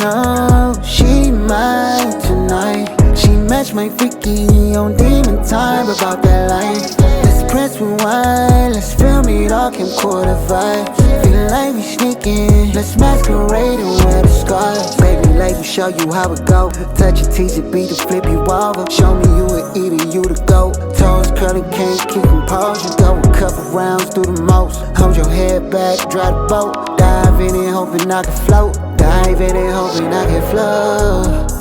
know she mine tonight. She matched my freaky on demon time about that life. Let's press rewind, let's film it all, camcorder vibe. Feeling like we sneaking, let's masquerade and wear the scars. Baby, let me show you how it go. Touch your teaser, beat to flip you over. Show me you an eater, you the goat. Toes curling, can't keep composure. Go a couple rounds, do the most. Hold your head back, drive the boat. Dive in it, hoping I can float. Dive in it, hoping I can float.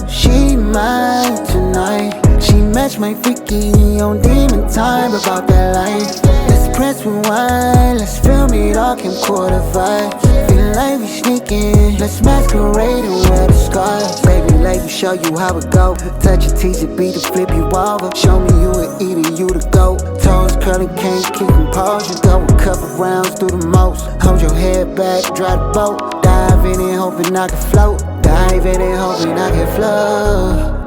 She mine tonight. She matched my freaky on demon time about that life. Let's press rewind, let's film it all, camcorder vibe. Feeling like we sneaking, let's masquerade and wear the scars. Baby, let me show you how it go. Touch your teaser, beat to flip you over. Show me you an eater, you the goat. Toes curling, can't keep composure. Go a couple rounds, do the most. Hold your head back, drive the boat. Dive in it, hoping I can float. Dive in it, hoping I can float.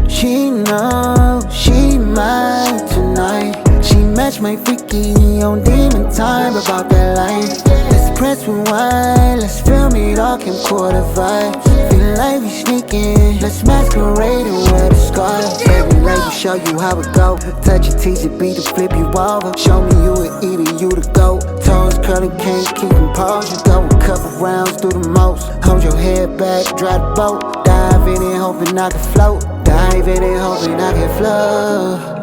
She know she mine tonight. She matched my freaky on demon time about that life. Let's press rewind, let's film it all, camcorder vibe. Feeling like we sneaking, let's masquerade and wear the scars. Baby, let me show you how it go. Touch your teaser, beat to flip you over. Show me you an eater, you the goat. Toes curling, can't keep composure. Go a couple rounds, do the most. Hold your head back, drive the boat. Dive in it, hoping I can float. Dive in it, hoping I can float.